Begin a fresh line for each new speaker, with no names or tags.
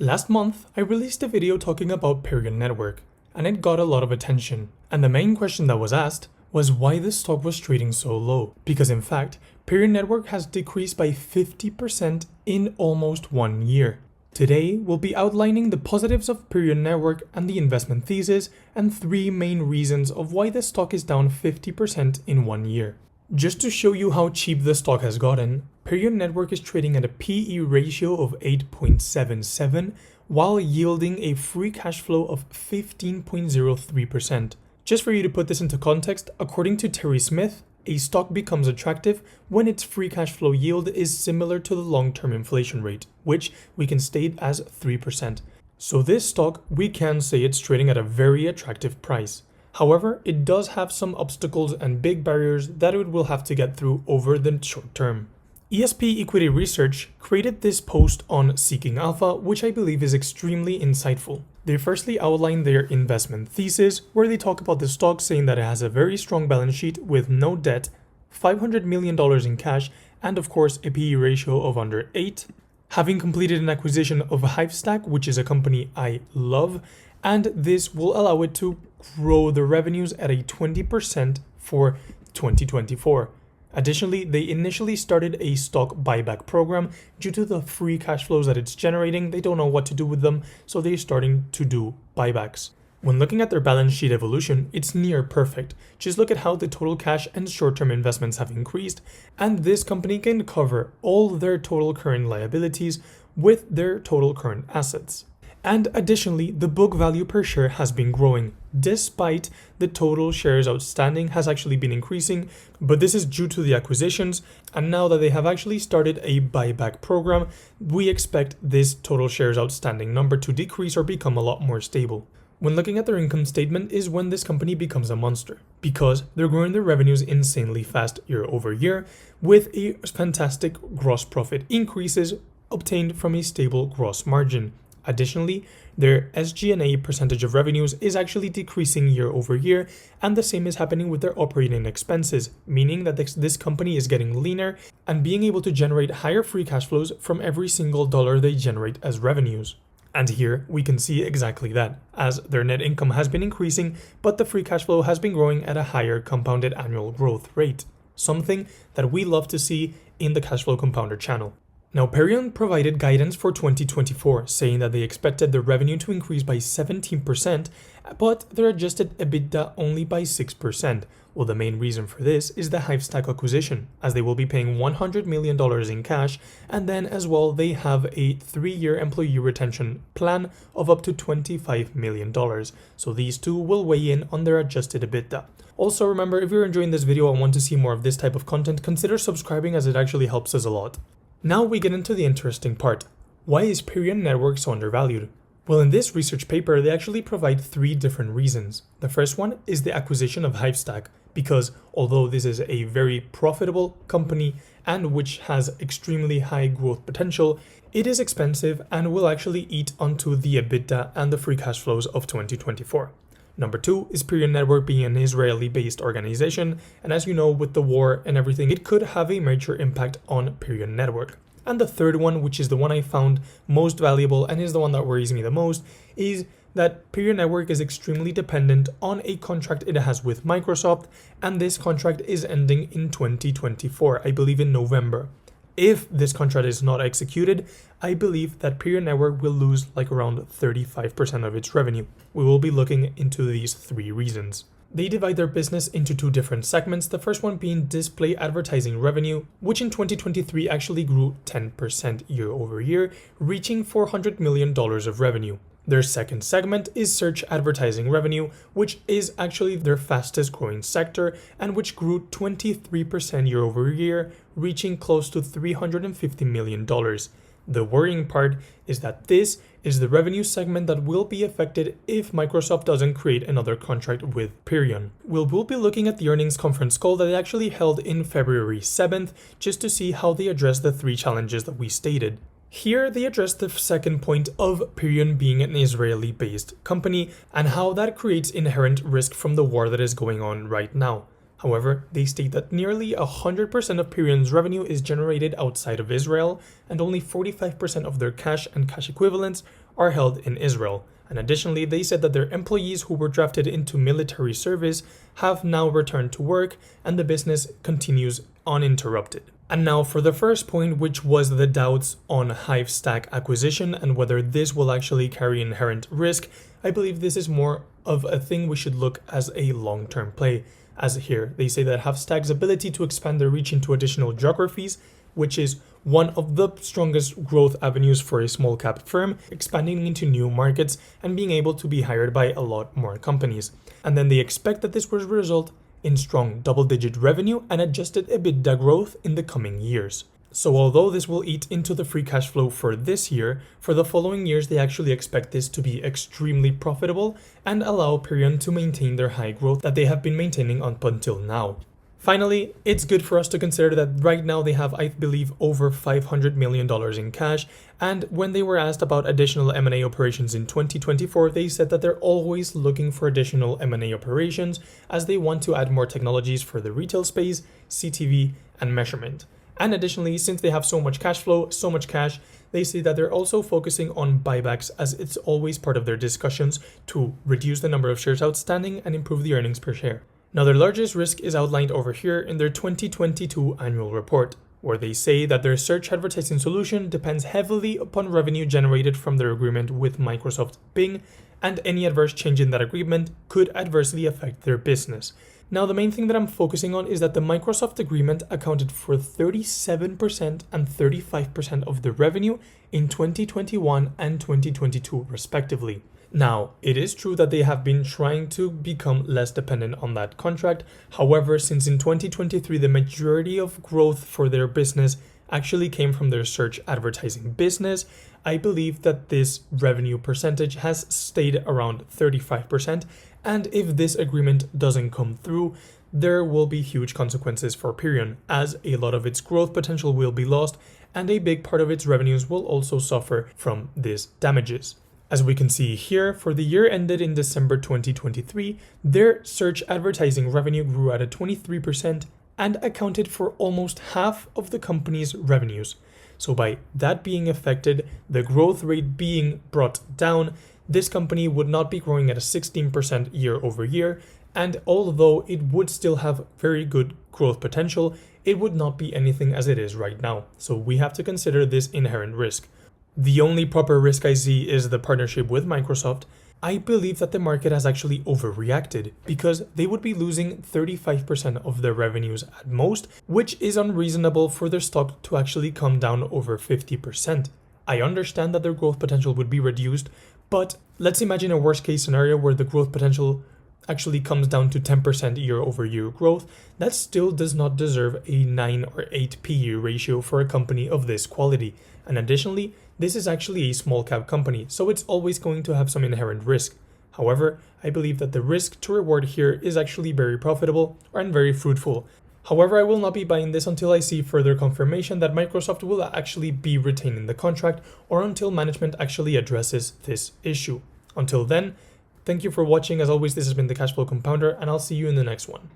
Last month, I released a video talking about Perion Network, and it got a lot of attention. And the main question that was asked was why the stock was trading so low. Because in fact, Perion Network has decreased by 50% in almost 1 year. Today, we'll be outlining the positives of Perion Network and the investment thesis, and 3 main reasons of why the stock is down 50% in 1 year. Just to show you how cheap the stock has gotten, Perion Network is trading at a PE ratio of 8.77 while yielding a free cash flow of 15.03%. Just for you to put this into context, according to Terry Smith, a stock becomes attractive when its free cash flow yield is similar to the long-term inflation rate, which we can state as 3%. So this stock, we can say it's trading at a very attractive price. However, it does have some obstacles and big barriers that it will have to get through over the short term. ESP Equity Research created this post on Seeking Alpha, which I believe is extremely insightful. They firstly outline their investment thesis, where they talk about the stock saying that it has a very strong balance sheet with no debt, $500 million in cash, and of course a PE ratio of under 8, having completed an acquisition of Hivestack, which is a company I love, and this will allow it to grow the revenues at a 20% for 2024. Additionally, they initially started a stock buyback program due to the free cash flows that it's generating. They don't know what to do with them, so they're starting to do buybacks. When looking at their balance sheet evolution, it's near perfect. Just look at how the total cash and short-term investments have increased, and this company can cover all their total current liabilities with their total current assets. And additionally, the book value per share has been growing, despite the total shares outstanding has actually been increasing, but this is due to the acquisitions, and now that they have actually started a buyback program, we expect this total shares outstanding number to decrease or become a lot more stable. When looking at their income statement is when this company becomes a monster, because they're growing their revenues insanely fast year over year, with a fantastic gross profit increases obtained from a stable gross margin. Additionally, their SG&A percentage of revenues is actually decreasing year over year, and the same is happening with their operating expenses, meaning that this company is getting leaner and being able to generate higher free cash flows from every single dollar they generate as revenues. And here we can see exactly that, as their net income has been increasing, but the free cash flow has been growing at a higher compounded annual growth rate, something that we love to see in the cash flow compounder channel. Now, Perion provided guidance for 2024, saying that they expected their revenue to increase by 17%, but their adjusted EBITDA only by 6%. Well, the main reason for this is the Hivestack acquisition, as they will be paying $100 million in cash, and then as well they have a 3-year employee retention plan of up to $25 million. So these two will weigh in on their adjusted EBITDA. Also remember, if you're enjoying this video and want to see more of this type of content, consider subscribing as it actually helps us a lot. Now we get into the interesting part. Why is Perion Network so undervalued? Well, in this research paper, they actually provide 3 different reasons. The first one is the acquisition of Hivestack, because although this is a very profitable company and which has extremely high growth potential, it is expensive and will actually eat onto the EBITDA and the free cash flows of 2024. Number 2 is Perion Network being an Israeli-based organization, and as you know, with the war and everything, it could have a major impact on Perion Network. And the third one, which is the one I found most valuable and is the one that worries me the most, is that Perion Network is extremely dependent on a contract it has with Microsoft, and this contract is ending in 2024, I believe in November. If this contract is not executed, I believe that Perion Network will lose like around 35% of its revenue. We will be looking into these 3 reasons. They divide their business into 2 different segments, the first one being display advertising revenue, which in 2023 actually grew 10% year over year, reaching $400 million of revenue. Their second segment is search advertising revenue, which is actually their fastest growing sector and which grew 23% year over year, reaching close to $350 million. The worrying part is that this is the revenue segment that will be affected if Microsoft doesn't create another contract with Perion. We'll be looking at the earnings conference call that they actually held in February 7th, just to see how they address the 3 challenges that we stated. Here they address the second point of Perion being an Israeli-based company and how that creates inherent risk from the war that is going on right now. However, they state that nearly 100% of Perion's revenue is generated outside of Israel, and only 45% of their cash and cash equivalents are held in Israel. And additionally, they said that their employees who were drafted into military service have now returned to work and the business continues uninterrupted. And now for the first point, which was the doubts on Hivestack acquisition and whether this will actually carry inherent risk, I believe this is more of a thing we should look as a long-term play. As here, they say that Hivestack's ability to expand their reach into additional geographies, which is one of the strongest growth avenues for a small cap firm, expanding into new markets and being able to be hired by a lot more companies. And then they expect that this will result in strong double-digit revenue and adjusted EBITDA growth in the coming years. So although this will eat into the free cash flow for this year, for the following years they actually expect this to be extremely profitable and allow Perion to maintain their high growth that they have been maintaining up until now. Finally, it's good for us to consider that right now they have, I believe, over $500 million in cash, and when they were asked about additional M&A operations in 2024, they said that they're always looking for additional M&A operations as they want to add more technologies for the retail space, CTV, and measurement. And additionally, since they have so much cash flow, so much cash, they say that they're also focusing on buybacks as it's always part of their discussions to reduce the number of shares outstanding and improve the earnings per share. Now, their largest risk is outlined over here in their 2022 annual report, where they say that their search advertising solution depends heavily upon revenue generated from their agreement with Microsoft Bing, and any adverse change in that agreement could adversely affect their business. Now, the main thing that I'm focusing on is that the Microsoft agreement accounted for 37% and 35% of the revenue in 2021 and 2022 respectively. Now, it is true that they have been trying to become less dependent on that contract. However, since in 2023, the majority of growth for their business actually came from their search advertising business, I believe that this revenue percentage has stayed around 35%. And if this agreement doesn't come through, there will be huge consequences for Perion, as a lot of its growth potential will be lost and a big part of its revenues will also suffer from these damages. As we can see here, for the year ended in December 2023, their search advertising revenue grew at a 23% and accounted for almost half of the company's revenues. So by that being affected, the growth rate being brought down, this company would not be growing at a 16% year over year, and although it would still have very good growth potential, it would not be anything as it is right now. So we have to consider this inherent risk. The only proper risk I see is the partnership with Microsoft. I believe that the market has actually overreacted because they would be losing 35% of their revenues at most, which is unreasonable for their stock to actually come down over 50%. I understand that their growth potential would be reduced, but let's imagine a worst case scenario where the growth potential actually comes down to 10% year over year growth. That still does not deserve a 9 or 8 PE ratio for a company of this quality. And additionally, this is actually a small cap company, so it's always going to have some inherent risk. However, I believe that the risk to reward here is actually very profitable and very fruitful. However, I will not be buying this until I see further confirmation that Microsoft will actually be retaining the contract or until management actually addresses this issue. Until then, thank you for watching. As always, this has been the Cashflow Compounder, and I'll see you in the next one.